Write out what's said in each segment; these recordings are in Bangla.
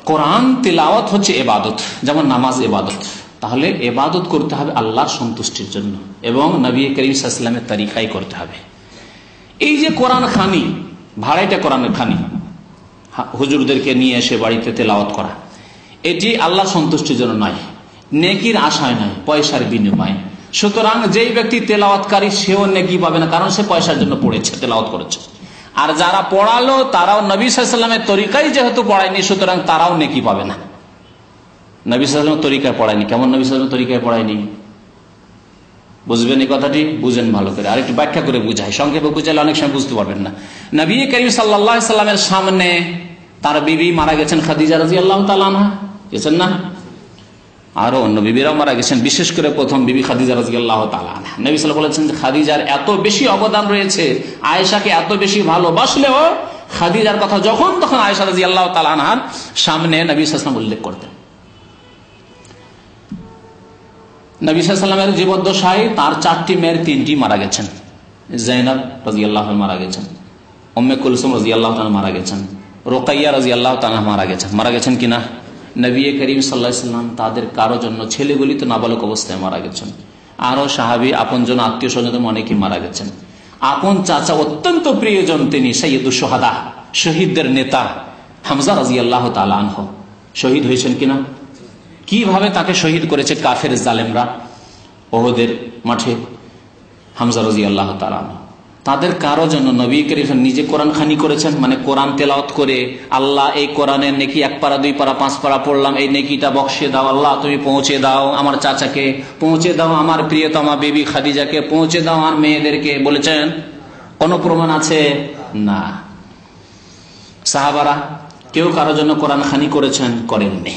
কোরআন তিলাওয়াত হচ্ছে ইবাদত, যেমন নামাজ ইবাদত। তাহলে ইবাদত করতে হবে আল্লাহর সন্তুষ্টির জন্য এবং নবী করিম সাল্লাল্লাহু আলাইহি ওয়াসাল্লামের তরিকায় করতে হবে। এই যে কোরআন খানি, ভাড়াইটা কোরআনের খানি, হুজুরদেরকে নিয়ে এসে বাড়িতে তেলাওয়াত করা, এটি আল্লাহর সন্তুষ্টির জন্য নয়, নেকির আশায় নয়, পয়সার বিনিময়ে। সুতরাং যেই ব্যক্তি তেলাওয়াতকারী সেও নেকি পাবে না, কারণ সে পয়সার জন্য পড়েছে, তেলাওয়াত করেছে। আর যারা পড়ালো তারাও নবী সাল্লাল্লাহু আলাইহি ওয়াসাল্লামের তরিকায় যেহেতু পড়ায়নি, সুতরাং তারাও নেকি পাবে না। নবী সাল্লাল্লাহু আলাইহি ওয়াসাল্লামের তরিকায় পড়ায়নি। কেমন নবী সাল্লাল্লাহু আলাইহি ওয়াসাল্লামের তরিকায় পড়ায়নি? বুঝবেন এই কথাটি, বুঝেন ভালো করে। আর একটু ব্যাখ্যা করে বুঝাই, সংক্ষেপে বুঝাইলে অনেক সময় বুঝতে পারবেন না। নবী করিম সাল্লাল্লাহু আলাইহি ওয়াসাল্লামের সামনে তার বিবি মারা গেছেন, খাদিজা রাদিয়াল্লাহু তাআলা আনহা, গেছেন না? আরো অন্য বিবিরাও মারা গেছেন, বিশেষ করে প্রথম বিবি খাদিজা রাদিয়াল্লাহু তাআলা আনহা। নবী সাল্লাল্লাহু আলাইহি ওয়াসাল্লাম বলেছেন যে খাদিজার এত বেশি অবদান রয়েছে, আয়েশাকে এত বেশি ভালোবাসলেও খাদিজার কথা যখন তখন আয়েশা রাদিয়াল্লাহু তাআলা আনহার সামনে নবী সাল্লাল্লাহু আলাইহি ওয়াসাল্লাম উল্লেখ করতেন। নবী সাল্লাল্লাহু আলাইহি ওয়াসাল্লামের জীবদ্দশায় তার 4টি মেয়ের 3টি মারা গেছেন। যায়েনব রাদিয়াল্লাহু আনহা মারা গেছেন, উম্মে কুলসুম রাদিয়াল্লাহু তাআলা মারা গেছেন, রুকাইয়া রাদিয়াল্লাহু তাআলা মারা গেছেন কিনা? নবী করিম সাল্লাল্লাহু আলাইহি ওয়াসাল্লাম তাদের কারো জন্য, ছেলেগুলি তো নাবালক অবস্থায় মারা গেছেন, আরো সাহাবী আপনজন আত্মীয় স্বজন অনেকেই মারা গেছেন। আপন চাচা অত্যন্ত প্রিয়জন তিনি সাইয়্যিদুশ শুহাদা, শহীদদের নেতা হামজা রাদিয়াল্লাহু তাআলা আনহু শহীদ হয়েছেন কিনা? কিভাবে তাকে শহীদ করেছে কাফের জালেমরা ওহদের মাঠে, হামজা রাদিয়াল্লাহু তাআলা আনহু। তাদের কারো জন্য নবী করিম নিজে কোরআন খানি করেছেন, মানে কোরআন তেলাওয়াত করে আল্লাহ এই কোরআনের নেকি 1 পারা 2 পারা 5 পারা পড়লাম, এই নেকিটা বক্সে দাও আল্লাহ, তুমি পৌঁছে দাও আমার চাচাকে, পৌঁছে দাও আমার প্রিয়তমা বেবি খাদিজাকে, পৌঁছে দাও আমার মেয়েদেরকে, বলেছেন? কোন প্রমাণ আছে? না। সাহাবারা কেউ কারো জন্য কোরআন খানি করেছেন? করেননি।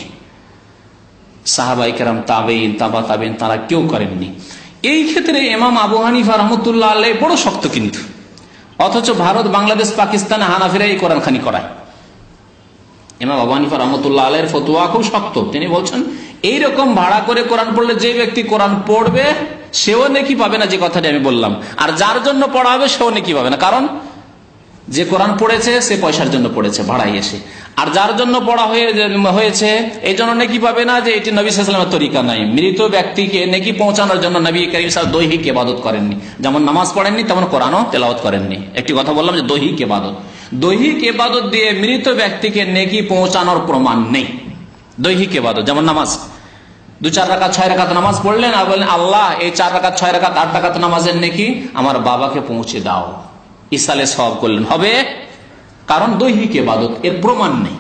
সাহাবায়ে কেরাম, তাবেঈন, তাবা তাবেঈন, তারা কেউ করেননি। এই ক্ষেত্রে ইমাম আবু হানিফা রাহমাতুল্লাহ আলাইহি বড় শক্ত কিন্তু, অথচ ভারত, বাংলাদেশ, পাকিস্তানে হানাফিরা এই কোরআন খানি করায়। ইমাম আবু হানিফা রাহমাতুল্লাহ আলাইহির ফতোয়া খুব শক্ত। তিনি বলছেন এইরকম ভাড়া করে কোরআন পড়লে যে ব্যক্তি কোরআন পড়বে সেও নেকি পাবে না, যে কথাটি আমি বললাম, আর যার জন্য পড়া হবে সেও নেকি পাবে না। কারণ যে কোরআন পড়েছে সে পয়সার জন্য পড়েছে ভাড়াই এসে, আর যার জন্য পড়া হয়েছে এই জন্য নেকি পাবে না, যে এটি নবী সাল্লাল্লাহু আলাইহি ওয়াসাল্লামের তরিকা নাই। মৃত ব্যক্তিকে নেকি পৌঁছানোর জন্য নবী করিম সাল্লাল্লাহু আলাইহি ওয়াসাল্লাম দৈহিক ইবাদত করেননি, যেমন নামাজ পড়েননি তেমন কোরআনও তেলাওয়াত করেননি। একটি কথা বললাম যে দৈহিক ইবাদত, দৈহিক ইবাদত দিয়ে মৃত ব্যক্তিকে নেকি পৌঁছানোর প্রমাণ নেই। দৈহিক ইবাদত যেমন নামাজ, 2-4 রাকাত 6 রাকাত নামাজ পড়লেন আর বললেন আল্লাহ এই 4 রাকাত 6 রাকাত 8 রাকাত নামাজের নেকি আমার বাবাকে পৌঁছে দাও, ইসালে সওয়াব করলেন, হবে? কারণ দৈহিক ইবাদত, এর প্রমাণ নেই।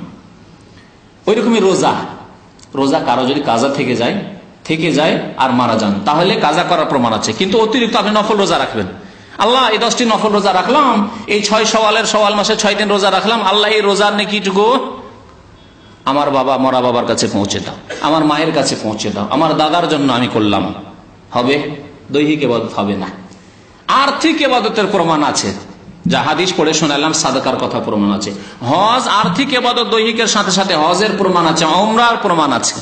ওইরকমই রোজা কারো যদি কাজা থেকে যায় আর মারা যান, তাহলে কাজা করার প্রমাণ আছে, কিন্তু অতিরিক্ত আপনি নফল রোজা রাখবেন, আল্লাহ এই 10টি নফল রোজা রাখলাম, এই 6 শাওয়াল মাসে 6 দিন রোজা রাখলাম, আল্লাহ এই রোজার নেকিটুকু আমার বাবা মরা বাবার কাছে পৌঁছে দাও, আমার মায়ের কাছে পৌঁছে দাও, আমার দাদার জন্য আমি করলাম, হবে? দৈহিক ইবাদত হবে না। আর্থিক ইবাদতের প্রমাণ আছে, যা হাদিস পড়ে শোনালাম, সাদাকার কথা প্রমাণ আছে। হজ আর্থিক ইবাদত, দৈহিকের সাথে সাথে হজের প্রমাণ আছে, উমরার প্রমাণ আছে,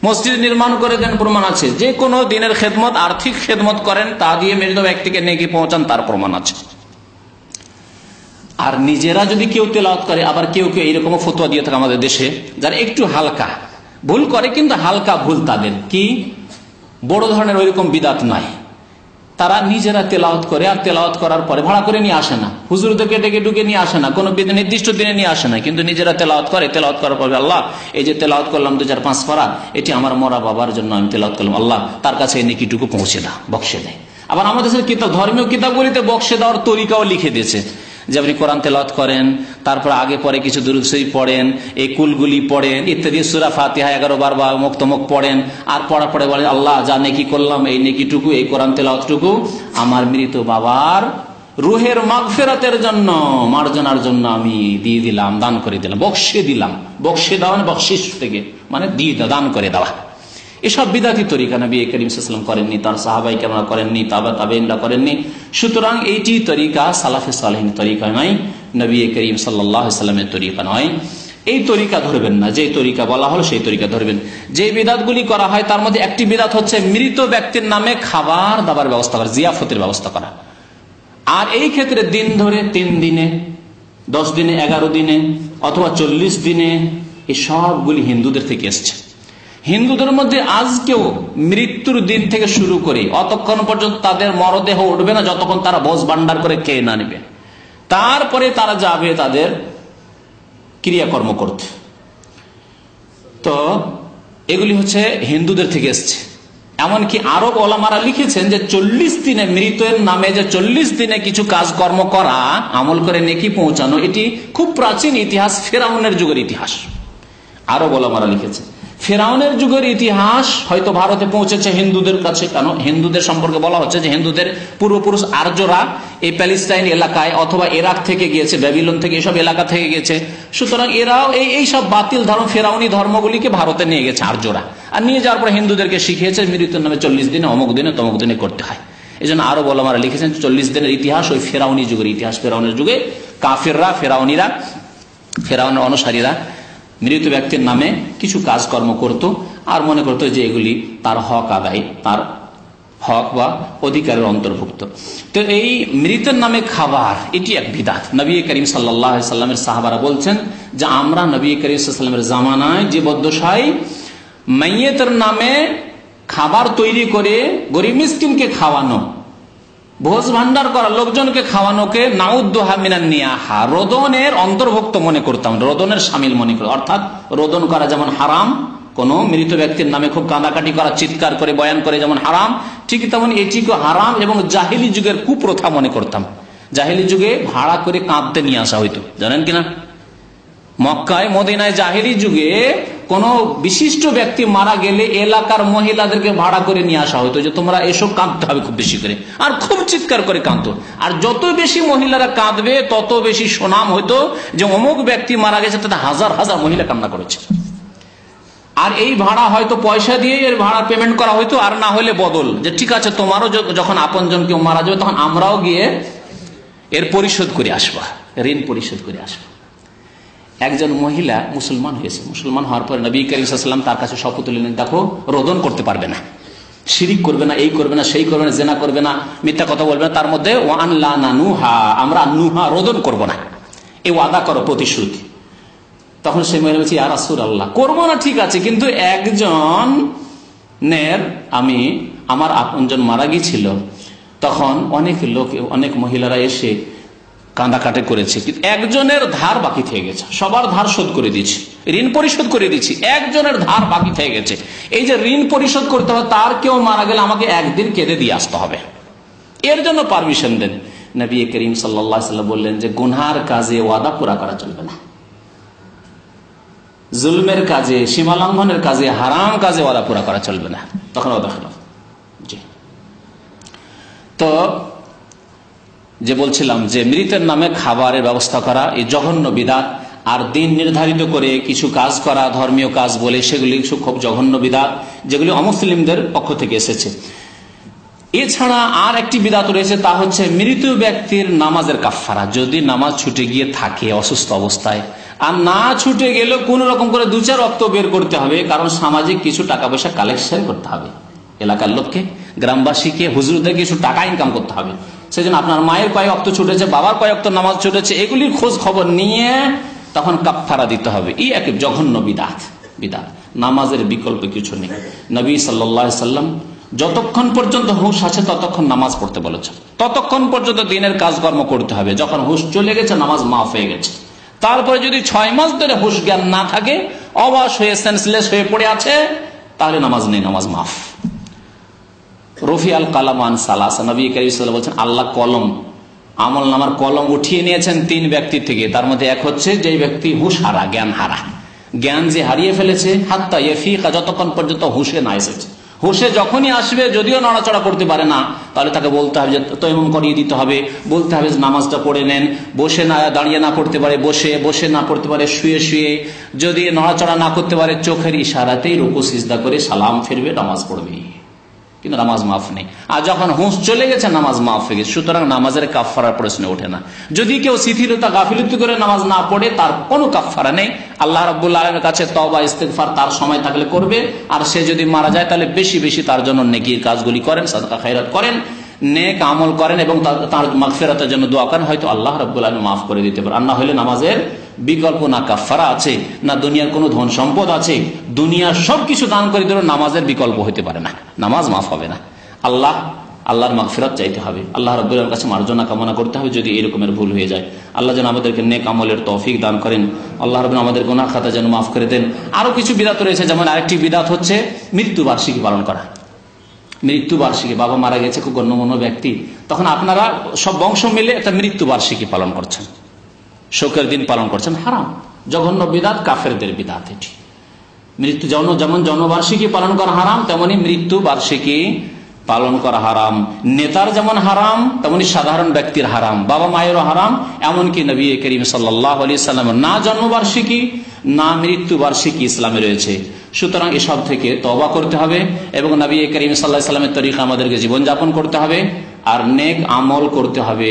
মসজিদ নির্মাণ করে দেন প্রমাণ আছে, যে কোনো দিনের খেদমত, আর্থিক খেদমত করেন, তা দিয়ে মৃত ব্যক্তিকে নেকি পৌঁছান, তার প্রমাণ আছে। আর নিজেরা যদি কেউ তেলাওয়াত করে, আবার কেউ এইরকম ফতোয়া দিয়ে থাকে আমাদের দেশে, যারা একটু হালকা ভুল করে, কিন্তু হালকা ভুল তাদের, কি বড় ধরনের ওইরকম বিদাত নাই, তারা নিজেরা তেলাওয়াত করে, আর তেলাওয়াত করার পরে ভাড়া করে নিয়ে আসে না, হুজুরদেরকে ডেকে ডুকে নিয়ে আসে না, কোনো নির্দিষ্ট দিনে নিয়ে আসে না, কিন্তু নিজেরা তেলাওয়াত করে, তেলাওয়াত করার পরে আল্লাহ এই যে তেলাওয়াত করলাম 2-4-5 পারা, এটি আমার মরা বাবার জন্য আমি তেলাওয়াত করলাম, আল্লাহ তার কাছে এই নেকিটুকু পৌঁছে দাও, বক্সে দেয়। আবার আমাদের কিতাব, ধর্মীয় কিতাবগুলিতে বক্সে দেওয়ার তরিকাও লিখে দিয়েছে, যে আপনি কোরআন তেলাওয়াত করেন, তারপর আগে পরে কিছু দুরূদ শরীফ পড়েন, এই কুলগুলি পড়েন ইত্যাদি, সূরা ফাতিহা 11 বার বা মুক্তমুখ পড়েন, আর পড়ার পরে বলেন আল্লাহ যা নেকি করলাম এই নেকিটুকু, এই কোরআন তেলাওয়াতটুকু আমার মৃত বাবার রুহের মাগফিরাতের জন্য, মার্জনার জন্য আমি দিয়ে দিলাম, দান করে দিলাম, বক্সে দিলাম। বক্সে দেওয়া মানে বকশিশ থেকে, মানে দিয়ে দান করে দেওয়া। এসব বিদাতি তরিকা নবী করিম সাল্লাল্লাহু আলাইহি ওয়াসাল্লাম করেননি, তার সাহাবায়ে কেরামরা করেননি, তাবা তাবেঈনরা করেননি। সুতরাং এইটি তরিকা সালাফে সালেহিন তরিকা নয়, নবী করিম সাল্লাল্লাহু আলাইহি ওয়াসাল্লামের তরিকা নয়। এই তরিকা ধরবেন না, যে তরিকা বলা হলো সেই তরিকা ধরবেন। যে বিদাতগুলি করা হয় তার মধ্যে একটি বিদাত হচ্ছে মৃত ব্যক্তির নামে খাবার দাবার ব্যবস্থা করা, জিয়াফতের ব্যবস্থা করা। আর এই ক্ষেত্রে দিন ধরে 3 দিনে, 10 দিনে, 11 দিনে অথবা 40 দিনে এই সবগুলি হিন্দুদের থেকে এসছে। হিন্দুদের মধ্যে আজকেও মৃত্যুর দিন থেকে শুরু করে অতক্ষণ পর্যন্ত তাদের মরদেহ উঠবে না যতক্ষণ তারা ভোজ ভান্ডার করে খেয়ে না নেবে, তারপরে তারা যাবে তাদের ক্রিয়াকর্ম করতে। তো এগুলি হচ্ছে হিন্দুদের থেকে এসছে। এমনকি আরব ওলামারা লিখেছেন যে 40 দিনে মৃতের নামে যে 40 দিনে কিছু কাজকর্ম করা, আমল করে নেকি পৌঁছানো, এটি খুব প্রাচীন ইতিহাস, ফেরাউনের যুগের ইতিহাস। আরব ওলামারা লিখেছে ফেরাউনের যুগের ইতিহাস হয়তো ভারতে পৌঁছেছে হিন্দুদের কাছে। কেন? হিন্দুদের সম্পর্কে বলা হচ্ছে যে হিন্দুদের পূর্বপুরুষ আর্যরা এই প্যালেস্টাইন এলাকায় অথবা ইরাক থেকে গিয়েছে, ব্যাবিলন থেকে, এসব এলাকা থেকে গেছে। সুতরাং এরাও এই সব বাতিল ধর্ম, ফেরাউনি ধর্মগুলিকে ভারতে নিয়ে গেছে আর্যরা, আর নিয়ে যাওয়ার পরে হিন্দুদেরকে শিখিয়েছে মৃত্যুর নামে 40 দিনে অমুক দিনে তমুক দিনে করতে হয়। এই জন্য আরব ওলামারা লিখেছেন 40 দিনের ইতিহাস ওই ফেরাউনি যুগের ইতিহাস। ফেরাউনের যুগে কাফিররা, ফেরাউনের অনুসারীরা মৃত ব্যক্তির নামে কিছু কাজকর্ম করত আর মনে করত যে এগুলি তার হক আদায়, তার হক বা অধিকারের অন্তর্ভুক্ত। তো এই মৃতের নামে খাবার এটি এক বিদআত। নবী করিম সাল্লাল্লাহু আলাইহি সাল্লামের সাহাবারা বলছেন যে আমরা নবী করিম সাল্লাল্লাহু আলাইহি সাল্লামের জামানায় যে বদ্দশায় মাইয়েতের নামে খাবার তৈরি করে গরিব মিসকিনকে খাওয়ানো, ভোজ ভান্ডার করা, লোকজনকে খাওয়ানোকে নাউদ্দুহা মিনান নিয়াহা, রোদনের অন্তর্ভুক্ত মনে করতাম, রোদনের শামিল মনে করতাম। অর্থাৎ রোদন করা যেমন হারাম, কোন মৃত ব্যক্তির নামে খুব কাঁদাকাটি করা, চিৎকার করে বয়ান করে যেমন হারাম, ঠিক তেমন এটিকে হারাম এবং জাহিলি যুগের কুপ্রথা মনে করতাম। জাহিলি যুগে ভাড়া করে কাঁদতে নিয়ে আসা হইতো, জানেন কিনা? মক্কায় মদিনায় জাহিলি যুগে কোন বিশিষ্ট ব্যক্তি মারা গেলে এলাকার মহিলাদেরকে ভাড়া করে নিয়ে আসা হতো যে তোমরা এসব কাঁদতে হবে খুব বেশি করে, আর খুব চিৎকার করে কাঁদতো। আর যত বেশি মহিলারা কাঁদবে তত বেশি সুনাম হইতো যে অমুক ব্যক্তি মারা গেছে, তাতে হাজার হাজার মহিলা কান্না করেছে। আর এই ভাড়া হয়তো পয়সা দিয়ে এর ভাড়া পেমেন্ট করা হইতো, আর না হলে বদল, যে ঠিক আছে তোমারও যখন আপনজন কেউ মারা যাবে তখন আমরাও গিয়ে এর পরিশোধ করে আসবা, ঋণ পরিশোধ করে আসবা। একজন মহিলা মুসলমান হয়েছে, মুসলমান হওয়ার পর নবী করিম সাল্লাল্লাহু আলাইহি ওয়াসাল্লাম তার কাছে শপথ নিলেন, দেখো রোদন করতে পারবে না, শিরিক করবে না, এই করবে না, সেই করবে না, জেনা করবে না, মিথ্যা কথা বলবে না, তার মধ্যে ওয়ান লা নানুহা, আমরা নুহা রোদন করব না, এই ওয়াদা করো, প্রতিশ্রুতি। তখন সেই মহিলা বলছে ইয়া রাসূলুল্লাহ, করবো না ঠিক আছে, কিন্তু একজনের আমার আপনজন মারা গিয়েছিল, তখন অনেক মহিলারা এসে কাঁদাকাটি করেছে, কিন্তু একজনের ধার বাকি থেকে গেছে, সবার ধার শোধ করে দিয়েছি, ঋণ পরিশোধ করে দিচ্ছি, একজনের ধার বাকি থেকে গেছে, এই যে ঋণ পরিশোধ করতে হবে, তার কেউ মারা গেলে আমাকে একদিন কেঁদে দিয়ে আসতে হবে, এর জন্য পারমিশন দেন। নবী করিম সাল্লাল্লাহু আলাইহি ওয়াসাল্লাম বললেন যে গুনহার কাজে ওয়াদা পুরা করা চলবে না, জুলমের কাজে, সীমালঙ্ঘনের কাজে, হারাম কাজে ওয়াদা পুরা করা চলবে না, তখন ওয়াদা খেলাফ। জি, তো যে বলছিলাম যে মৃতের নামে খাবারের ব্যবস্থা করা এই জঘন্য বিদআত। আর দিন নির্ধারিত করে কিছু কাজ করা, ধর্মীয় কাজ বলে, সেগুলি খুব জঘন্য বিদআত, যেগুলি অমুসলিমদের পক্ষ থেকে এসেছে। এছাড়া আর একটি বিদআত রয়েছে, তা হচ্ছে মৃত ব্যক্তির নামাজের কাফারা। যদি নামাজ ছুটে গিয়ে থাকে অসুস্থ অবস্থায়, আর না ছুটে গেলেও কোন রকম করে 2-4 রক্ত বের করতে হবে, কারণ সামাজিক কিছু টাকা পয়সা কালেকশন করতে হবে, এলাকার লোককে, গ্রামবাসীকে, হুজুরদের কিছু টাকা ইনকাম করতে হবে। সেজন্য আপনার মায়ের কয়েক অক্ত ছুটেছে, বাবার কয়েক অক্ত নামাজ ছুটেছে, এগুলির খোঁজ খবর নিয়ে তখন কাফারা দিতে হবে। এই এক জঘন্য বিদআত। নামাজের বিকল্প কিছু নেই। নবী সাল্লাল্লাহু আলাইহি ওয়াসাল্লাম যতক্ষণ পর্যন্ত হুঁশ আছে ততক্ষণ নামাজ পড়তে বলেছেন, ততক্ষণ পর্যন্ত দিনের কাজকর্ম করতে হবে। যখন হুঁশ চলে গেছে, নামাজ মাফ হয়ে গেছে। তারপরে যদি 6 মাস ধরে হুঁশ জ্ঞান না থাকে, অবশ হয়ে সেন্সলেস হয়ে পড়ে আছে, তাহলে নামাজ নেই, নামাজ মাফ। রফি আল কালামান সালাসা, নবী করিম সাল্লাল্লাহু আলাইহি ওয়াসাল্লাম বলেছেন আল্লাহ কলম, আমল নামার কলম উঠিয়ে নিয়েছেন 3 ব্যক্তি থেকে। তার মধ্যে এক হচ্ছে যে ব্যক্তি হুঁশ হারা, জ্ঞান হারা, জ্ঞান যে হারিয়ে ফেলেছে, হাত্তা ইয়াফিকা, যতক্ষণ পর্যন্ত হুঁশে না এসেছে। হুঁশে যখনই আসবে, যদিও নড়াচড়া করতে পারে না, তাহলে তাকে বলতে হবে যে তায়াম্মুম করিয়ে দিতে হবে, বলতে হবে নামাজটা পড়ে নেন, বসে না, দাঁড়িয়ে না পড়তে পারে বসে, বসে না পড়তে পারে শুয়ে শুয়ে, যদি নড়াচড়া না করতে পারে চোখের ইশারাতেই রুকু সিজদা করে সালাম ফিরবে, নামাজ পড়বে, কিন্তু নামাজ মাফ নেই। আর যখন হুঁশ চলে গেছে, নামাজ মাফ হয়ে গেছে। সুতরাং নামাজের কাফারার প্রশ্ন ওঠে না। যদি কেউ শিথিলতা, গাফিলতি করে নামাজ না পড়ে, তার কোনো কাফারা নেই। আল্লাহ রাব্বুল আলামিনের কাছে তওবা ইস্তেগফার তার সময় থাকলে করবে। আর সে যদি মারা যায়, তাহলে বেশি বেশি তার জন্য নেকির কাজগুলি করেন, সাদকা খায়রাত করেন, নেক আমল করেন এবং তার মাগফিরাতের জন্য দোয়া করেন, হয়তো আল্লাহ রাব্বুল আলামিন মাফ করে দিতে পারে। আর না হলে নামাজের বিকল্প না কাফারা আছে, না দুনিয়ার কোনো ধন সম্পদ আছে। দুনিয়ার সবকিছু দান করে দিল, নামাজের বিকল্প হতে পারে না, নামাজ মাফ হবে না। আল্লাহর মাগফিরাত চাইতে হবে, আল্লাহ রাব্বুল আলামিনের কাছে মার্জনা কামনা করতে হবে যদি এরকমের ভুল হয়ে যায়। আল্লাহ যেন আমাদেরকে নেক আমলের তৌফিক দান করেন। আল্লাহ রাব্বুল আমাদের গুনাহ খাতা যেন মাফ করে দেন। আরো কিছু বিদআত রয়েছে, যেমন আরেকটি বিদআত হচ্ছে মৃত্যু বার্ষিকী পালন করা। মৃত্যু বার্ষিকী, বাবা মারা গেছে, খুব গণ্যমান্য ব্যক্তি, তখন আপনারা সব বংশ মিলে একটা মৃত্যু বার্ষিকী পালন করছেন, শোকের দিন পালন করছেন, হারাম, জঘন্য বিদআত, কাফেরদের বিদআত। এটি মৃত্যু যেমন জন্মবার্ষিকী পালন করা হারাম, তেমনি মৃত্যু বার্ষিকী পালন করা হারাম। নেতার যেমন হারাম, তেমনি সাধারণ ব্যক্তির হারাম, বাবা মায়েরও হারাম। এমনকি নবী করিম সাল্লাল্লাহু আলাইহি সাল্লামের না জন্মবার্ষিকী না মৃত্যু বার্ষিকী ইসলামে রয়েছে। সুতরাং এসব থেকে তওবা করতে হবে এবং নবী করিম সাল্লাল্লাহু আলাইহি সাল্লামের তরিকা আমাদেরকে জীবনযাপন করতে হবে, আর নেক আমল করতে হবে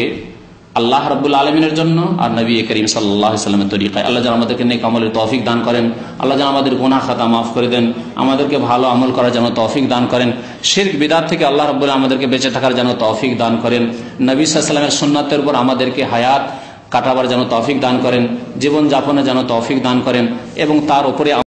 আল্লাহ রাব্বুল আলামিনের জন্য আর নবী করিম সাল্লাল্লাহু আলাইহি সাল্লামের তরিকায়। আল্লাহ যেন আমাদেরকে নেক আমলের তৌফিক দান করেন, আল্লাহ যেন আমাদের গুনাহ খাতা মাফ করে দেন, আমাদেরকে ভালো আমল করার জন্য তৌফিক দান করেন, শিরক বিদআত থেকে আল্লাহ রাব্বুল আলামিন আমাদেরকে বেঁচে থাকার জন্য তৌফিক দান করেন, নবী সাল্লাল্লাহু আলাইহি সাল্লামের সুন্নাতের উপর আমাদেরকে হায়াত কাটাবার যেন তৌফিক দান করেন, জীবন যাপনের যেন তৌফিক দান করেন এবং তার উপরে